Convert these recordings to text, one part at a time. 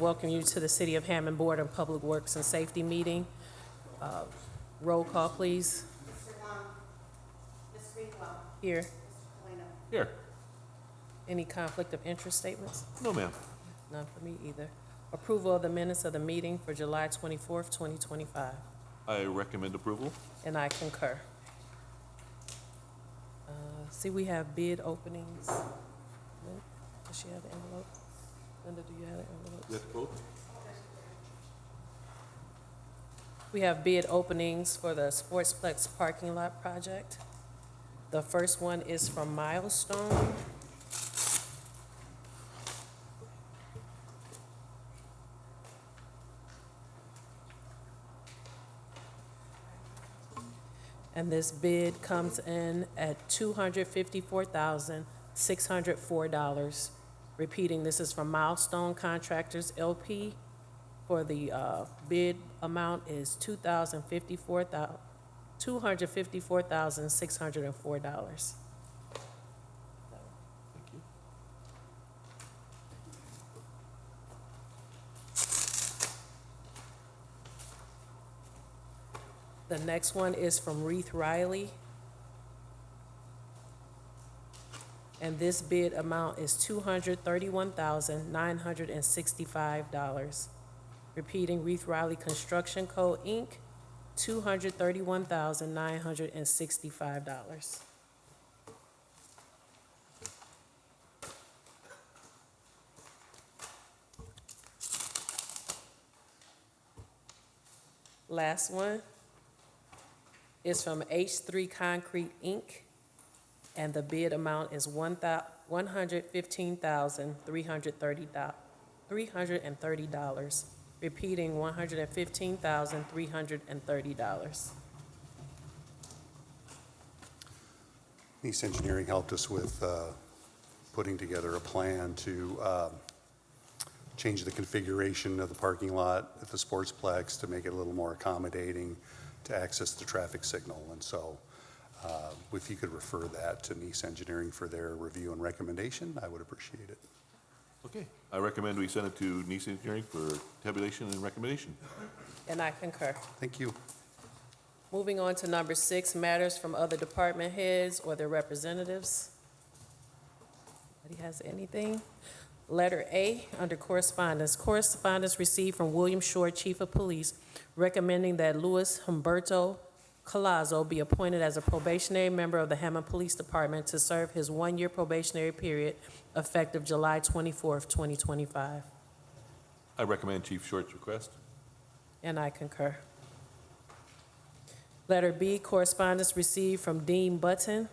welcome you to the City of Hammond Board of Public Works and Safety meeting. Roll call, please. Ms. Greenwell. Here. Mr. Polino. Here. Any conflict of interest statements? No, ma'am. None for me either. Approval of the minutes of the meeting for July 24th, 2025. I recommend approval. And I concur. See, we have bid openings. Does she have the envelope? Linda, do you have the envelope? Yes, both. We have bid openings for the Sportsplex parking lot project. The first one is from Milestone. And this bid comes in at $254,604. Repeating, this is from Milestone Contractors LP. For the bid amount is $254,604. Thank you. The next one is from Reith Riley. And this bid amount is $231,965. Repeating, Reith Riley Construction Co., Inc., $231,965. Last one is from H3 Concrete, Inc., and the bid amount is $115,330. Repeating, $115,330. Nice Engineering helped us with putting together a plan to change the configuration of the parking lot at the Sportsplex to make it a little more accommodating to access the traffic signal. And so if you could refer that to Nice Engineering for their review and recommendation, I would appreciate it. Okay. I recommend we send it to Nice Engineering for tabulation and recommendation. And I concur. Thank you. Moving on to number 6, matters from other department heads or their representatives. Anybody has anything? Letter A, under correspondence. Correspondence received from William Shore, Chief of Police, recommending that Louis Humberto Collazo be appointed as a probationary member of the Hammond Police Department to serve his 1-year probationary period effective July 24th, 2025. I recommend Chief Short's request. And I concur. Letter B, correspondence received from Dean Button,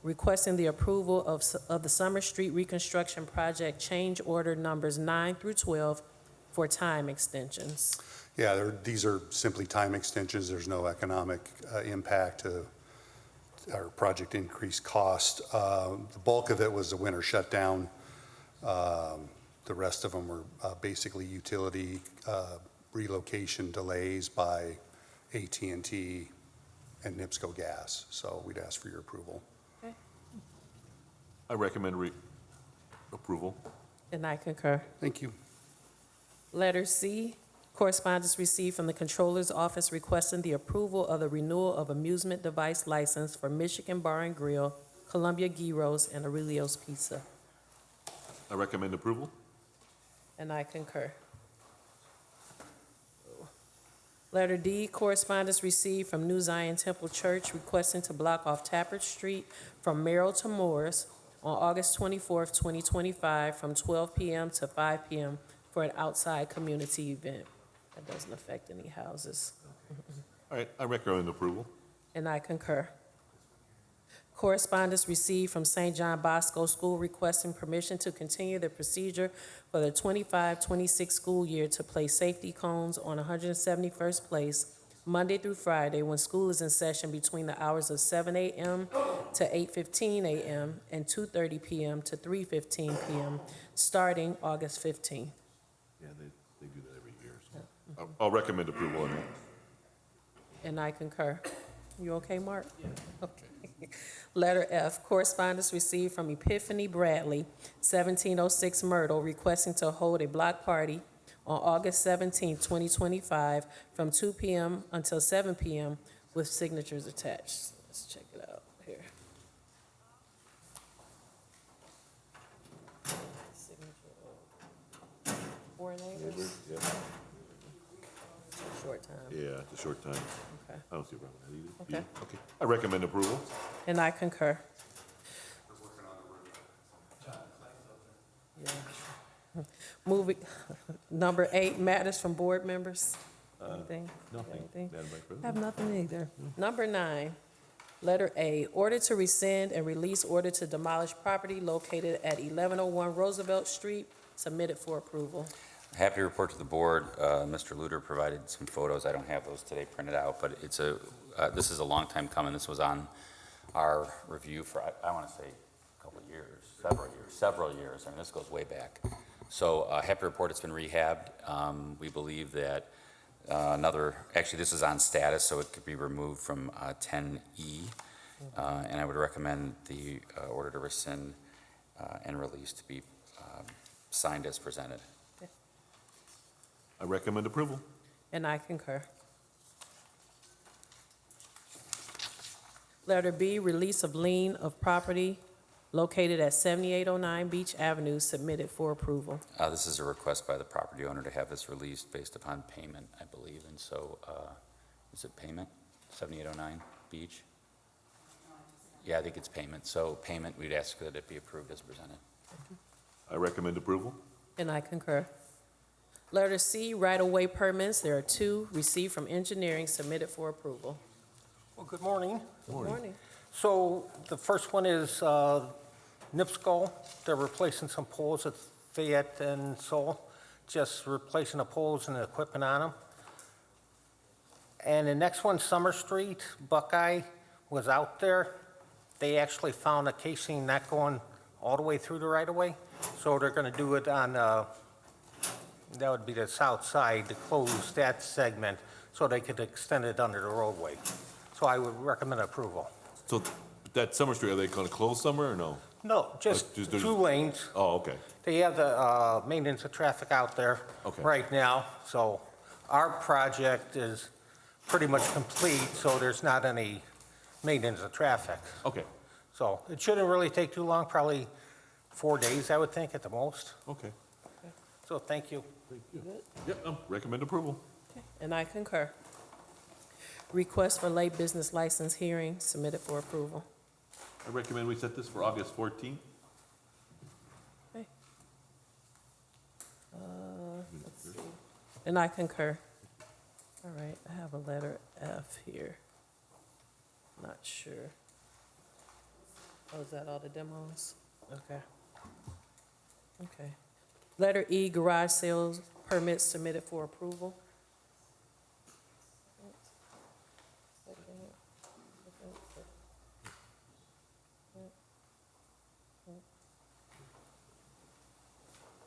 requesting the approval of the Summer Street Reconstruction Project change order numbers 9 through 12 for time extensions. Yeah, these are simply time extensions. There's no economic impact to our project increased cost. The bulk of it was the winter shutdown. The rest of them were basically utility relocation delays by AT&T and NIPSCO Gas. So we'd ask for your approval. Okay. I recommend approval. And I concur. Thank you. Letter C, correspondence received from the Controller's Office requesting the approval of the renewal of amusement device license for Michigan Bar and Grill, Columbia Gyros, and Aurelio's Pizza. I recommend approval. And I concur. Letter D, correspondence received from New Zion Temple Church requesting to block off Tappert Street from Merrill to Morris on August 24th, 2025 from 12 p.m. to 5 p.m. for an outside community event. That doesn't affect any houses. All right. I recommend approval. And I concur. Correspondence received from St. John Bosco School requesting permission to continue the procedure for the 25-26 school year to place safety cones on 171st Place Monday through Friday when school is in session between the hours of 7 a.m. to 8:15 a.m. and 2:30 p.m. to 3:15 p.m. starting August 15th. Yeah, they do that every year. So. I'll recommend approval on that. And I concur. You okay, Mark? Yeah. Okay. Letter F, correspondence received from Epiphany Bradley, 1706 Myrtle, requesting to hold a block party on August 17, 2025, from 2 p.m. until 7 p.m. with signatures attached. Let's check it out here. Signature. Four neighbors, Yeah, short time. yeah, it's a short time. Okay. I don't see a problem with that either. Okay. You? Okay. I recommend approval. And I concur. Yeah. Moving, number 8, matters from board members. Anything? Nothing, Anything? Madam Vice I President. have nothing either. Number 9, letter A, order to rescind and release order to demolish property located at 1101 Roosevelt Street, submitted for approval. Happy to report to the board, Mr. Luter provided some photos. I don't have those today printed out, but this is a long time coming. This was on our review for, I want to say, a couple of years, several years. I mean, this goes way back. So happy to report it's been rehabbed. We believe that actually this is on status, so it could be removed from 10E. And I would recommend the order to rescind and release to be signed as presented. I recommend approval. And I concur. Letter B, release of lien of property located at 7809 Beach Avenue, submitted for approval. This is a request by the property owner to have this released based upon payment, I believe, and so, is it payment, 7809 Beach? Yeah, I think it's payment, so payment, we'd ask that it be approved as presented. I recommend approval. And I concur. Letter C, right-of-way permits. There are 2 received from engineering, submitted for approval. Well, good morning. Good morning. So the first one is NIPSCO. They're replacing some poles at Fayette and Seoul, just replacing the poles and the equipment on them. And the next one, Summer Street, Buckeye was out there. They actually found a casing not going all the way through the right-of-way. So they're going to do it on, that would be the south side, to close that segment so they could extend it under the roadway. So I would recommend approval. So that Summer Street, are they going to close summer or no? No, just just- 2 lanes. Oh, okay. They have the maintenance of traffic out there Okay. right now. So our project is pretty much complete, so there's not any maintenance of traffic. Okay. So it shouldn't really take too long, probably 4 days, I would think, at the most. Okay. So thank you. Yep, recommend approval. And I concur. Request for late business license hearing, submitted for approval. I recommend we set this for August 14th. Okay. Let's see. And I concur. All right, I have a letter F here. Not sure. Oh, is that all the demos? Okay. Okay. Letter E, garage sales permits submitted for approval.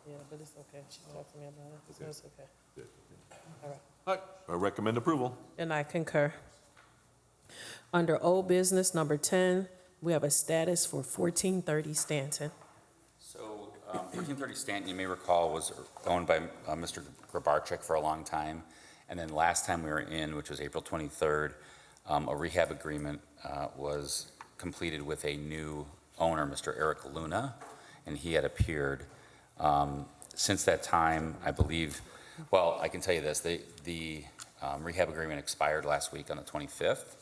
Yeah, but it's okay. She talked to me about it, so it's okay. All right. All right, I recommend approval. And I concur. Under old business, number 10, we have a status for 1430 Stanton. So 1430 Stanton, you may recall, was owned by Mr. Grabarczyk for a long time. And then last time we were in, which was April 23rd, a rehab agreement was completed with a new owner, Mr. Eric Luna, and he had appeared. Since that time, I believe, well, I can tell you this, the rehab agreement expired last week on the 25th,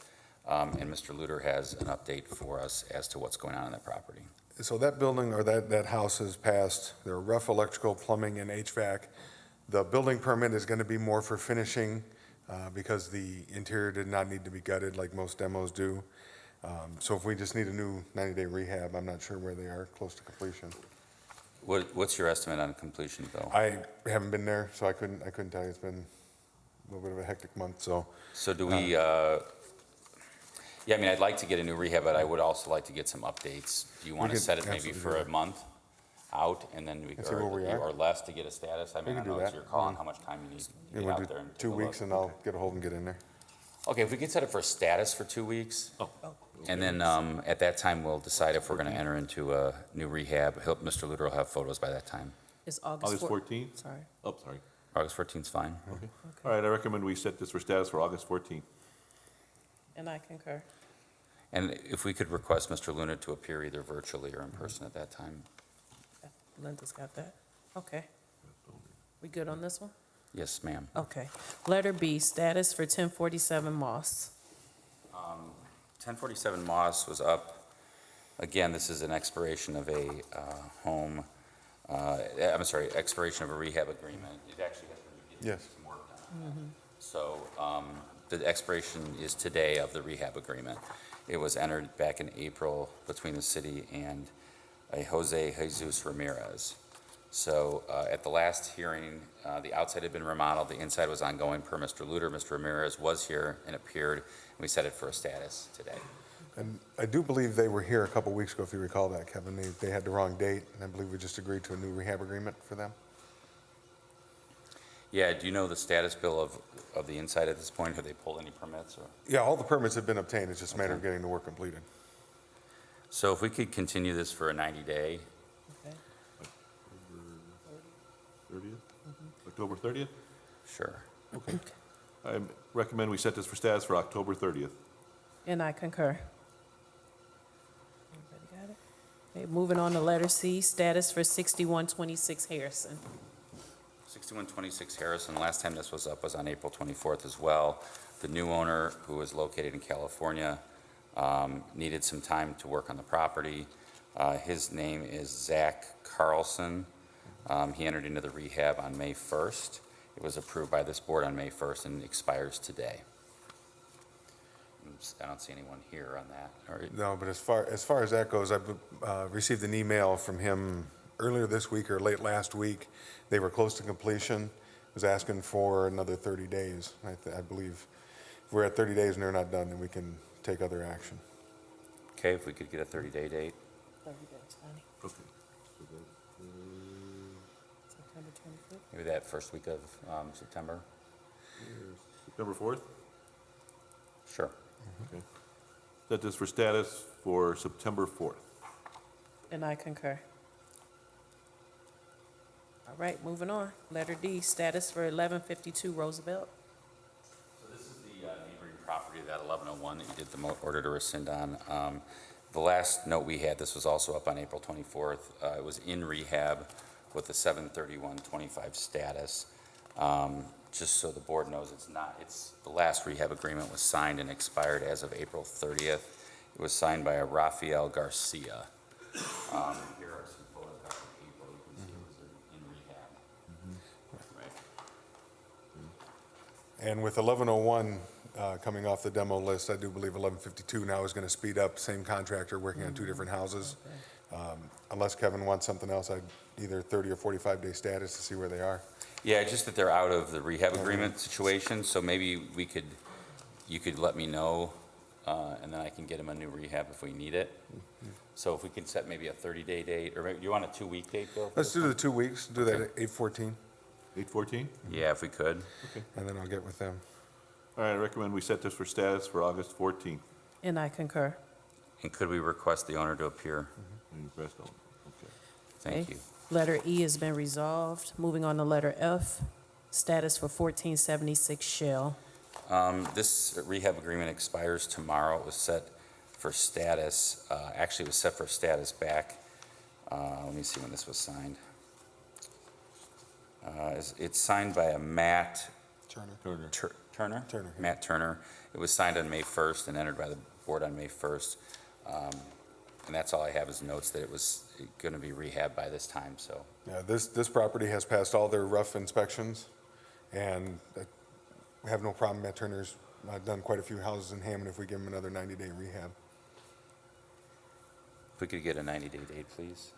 and Mr. Luter has an update for us as to what's going on in that property. So that building or that house has passed, there are rough electrical, plumbing, and HVAC. The building permit is going to be more for finishing because the interior did not need to be gutted like most demos do. So if we just need a new 90-day rehab, I'm not sure where they are, close to completion. What's your estimate on completion, Bill? I haven't been there, so I couldn't tell you. It's been a little bit of a hectic month, so. So do we, yeah, I mean, I'd like to get a new rehab, but I would also like to get some updates. Do you want We to could set it maybe absolutely for do a that. month out and then we, And see where we are. or less to get a status? I mean, I can don't do know, it's that. your call on how much time you need to You get want out to there do and take 2 a weeks look. and I'll get a hold and get in there? Okay, if we could set it for a status for 2 weeks, And then at that time, we'll decide if we're going to enter into a new rehab. Mr. Luter will have photos by that time. It's August August 4th. 14th? Sorry. Oh, sorry. August 14th is fine. Okay. All right, I recommend we set this for status for August 14th. And I concur. And if we could request Mr. Luna to appear either virtually or in person at that time. Linda's got that. Okay. We good on this one? Yes, ma'am. Okay. Letter B, status for 1047 Moss. 1047 Moss was up. Again, this is an expiration of a home, I'm sorry, expiration of a rehab agreement. It actually has been getting Yes. some work done on that. So the expiration is today of the rehab agreement. It was entered back in April between the city and a Jose Jesus Ramirez. So at the last hearing, the outside had been remodeled, the inside was ongoing per Mr. Luter. Mr. Ramirez was here and appeared, and we set it for a status today. And I do believe they were here a couple weeks ago, if you recall that, Kevin. They had the wrong date, and I believe we just agreed to a new rehab agreement for them. Yeah, do you know the status, Bill, of the inside at this point? Have they pulled any permits or? Yeah, all the permits have been obtained. It's just a matter of getting the work completed. So if we could continue this for a 90-day, Okay. 30th? October 30th? sure. I recommend we set this for status for October 30th. And I concur. Everybody got it? Okay, moving on to letter C, status for 6126 Harrison. 6126 Harrison, last time this was up was on April 24th as well. The new owner, who is located in California, needed some time to work on the property. His name is Zach Carlson. He entered into the rehab on May 1st. It was approved by this board on May 1st and expires today. I don't see anyone here on that. Or- No, but as far as that goes, I received an email from him earlier this week or late last week. They were close to completion, was asking for another 30 days. I believe if we're at 30 days and they're not done, then we can take other action. Okay, if we could get a 30-day date. 30 days, honey. Okay. September 25th. Maybe that first week of September. September 4th? Sure. Okay. Set this for status for September 4th. And I concur. All right, moving on. Letter D, status for 1152 Roosevelt. So this is the neighboring property, that 1101 that you did the order to rescind on. The last note we had, this was also up on April 24th. It was in rehab with the 7/31/25 status. Just so the board knows, the last rehab agreement was signed and expired as of April 30th. It was signed by a Rafael Garcia. Here are some photos back from April. You can see it was in rehab. Right. And with 1101 coming off the demo list, I do believe 1152 now is going to speed up. Same contractor working on two different houses. Unless Kevin wants something else, I'd either 30 or 45-day status to see where they are. Yeah, just that they're out of the rehab agreement situation, so maybe you could let me know, and then I can get them a new rehab if we need it. So if we can set maybe a 30-day date, or maybe, you want a 2-week date, Bill? Let's do the 2 weeks, do that Okay. at 8/14, 8/14? Yeah, if we could. and then I'll get with them. All right, I recommend we set this for status for August 14th. And I concur. And could we request the owner to appear? And you pressed on. Okay. Thank Okay. you. Letter E has been resolved. Moving on to letter F, status for 1476 Shell. This rehab agreement expires tomorrow. It was set for status, actually it was set for status back, let me see when this was signed. It's signed by a Matt Turner. Turner? Turner, yeah. Matt Turner. It was signed on May 1st and entered by the board on May 1st. And that's all I have is notes that it was going to be rehabbed by this time, so. Yeah, this property has passed all their rough inspections, and we have no problem. Matt Turner's done quite a few houses in Hammond if we give him another 90-day rehab. If we could get a 90-day date, please.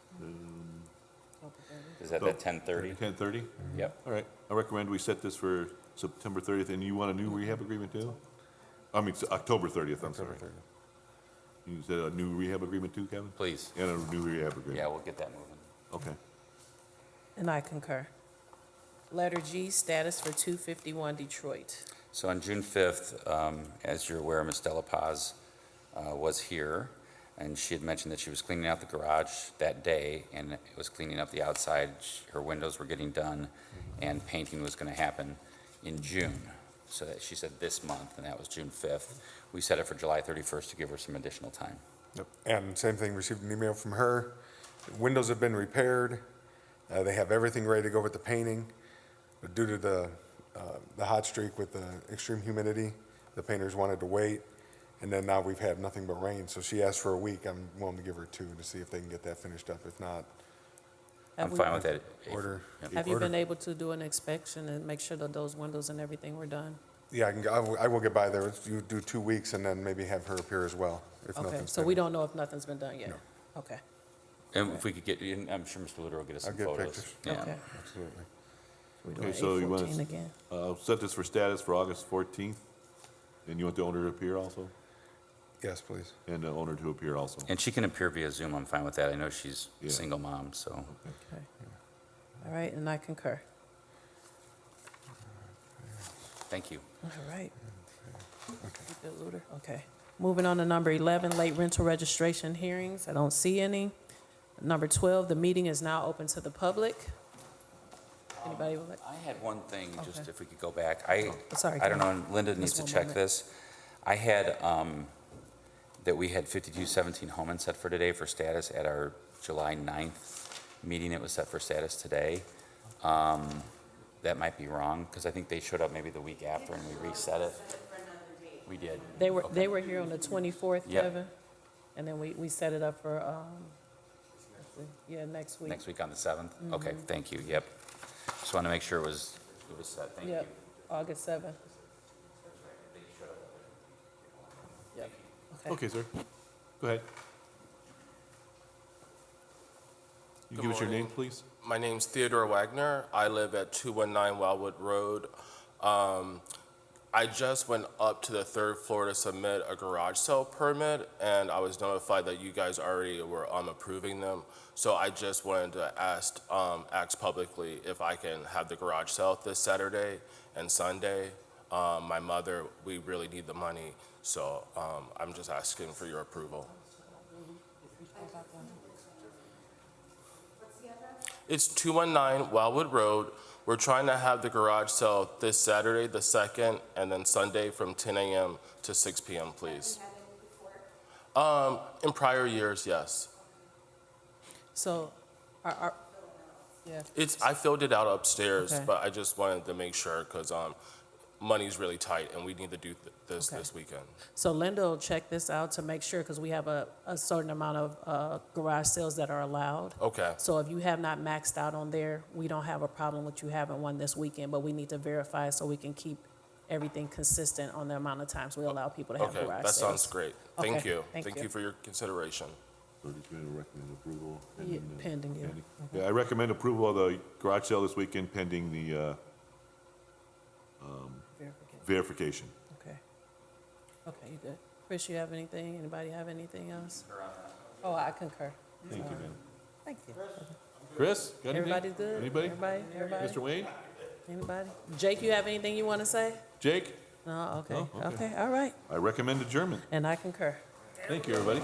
Is that 10:30? 10:30? Yep. All right, I recommend we set this for September 30th, and you want a new rehab agreement too? I mean, it's October 30th, I'm sorry. October 30th. You said a new rehab agreement too, Kevin? Please. And a new rehab agreement? Yeah, we'll get that moving. Okay. And I concur. Letter G, status for 251 Detroit. So on June 5th, as you're aware, Ms. Dela Paz was here, and she had mentioned that she was cleaning out the garage that day, and was cleaning up the outside. Her windows were getting done, and painting was going to happen in June. So that she said this month, and that was June 5th. We set it for July 31st to give her some additional time. Yep. And same thing, received an email from her. Windows have been repaired. They have everything ready to go with the painting. But due to the hot streak with the extreme humidity, the painters wanted to wait. And then now we've had nothing but rain. So she asked for a week. I'm willing to give her 2 to see if they can get that finished up. If not, I'm Have we- fine with that. order. Yep. Have you been able to do an inspection and make sure that those windows and everything were done? Yeah, I will get by there. You do 2 weeks and then maybe have her appear as well, if Okay, nothing's so done. we don't know if nothing's been done yet? No. Okay, And if we could get, I'm sure Mr. Luter will get us I'll some get photos. pictures. Yeah. okay. Absolutely. We're Okay, doing so you want 8/14 to again. set this for status for August 14th? And you want the owner to appear also? Yes, please. And the owner to appear also? And she can appear via Zoom, I'm fine with that. I know she's Yeah. a single mom, so. Okay. All right, and I concur. Thank you. All right. You good, Luter? Okay. Moving on to number 11, late rental registration hearings. I don't see any. Number 12, the meeting is now open to the public. Anybody would like? I had one thing, just Okay. if we could go back. Sorry, I don't go know, and Linda needs to one check moment. this. I had, that we had 5217 Hammond set for today for status at our July 9th meeting. It was set for status today. That might be wrong, because I think they showed up maybe the week after and we reset it. We did. They were here on the 24th, Yep. Kevin, and then we set it up for, next week. Next week on the 7th? Okay, thank you, yep. Just want to make sure it was set, thank you. Yep, August 7th. Yep, okay. Okay, sir. Go ahead. You Good give us your name, morning. please? My name's Theodore Wagner. I live at 219 Wildwood Road. I just went up to the 3rd floor to submit a garage sale permit, and I was notified that you guys already were approving them. So I just wanted to ask publicly if I can have the garage sale this Saturday and Sunday. My mother, we really need the money, so I'm just asking for your approval. It's 219 Wildwood Road. We're trying to have the garage sale this Saturday, the 2nd, and then Sunday from 10 a.m. to 6 p.m., please. In prior years, yes. So, yeah, I filled it out upstairs, Okay. but I just wanted to make sure because money's really tight and we need to do this Okay. this weekend. so Linda will check this out to make sure, because we have a certain amount of garage sales that are allowed. Okay. So if you have not maxed out on there, we don't have a problem with you having one this weekend, but we need to verify so we can keep everything consistent on the amount of times we allow people to have Okay, garage that sales. sounds great. Thank Okay, you. thank Thank you. you for your consideration. So just gonna recommend approval. Yeah, pending, yeah. pending. Yeah, I recommend approval of the garage sale this weekend pending the Verification. verification. Okay. Okay, you good. Chris, you have anything? Anybody have anything else? Oh, I concur. Thank you, ma'am. Thank you. Chris, got anything? Everybody's good? Anybody? Everybody? Mr. Wayne? Anybody? Jake, you have anything you want to say? Jake? No, okay, No? Okay. okay, all right. I recommend adjournment. And I concur. Thank you, everybody.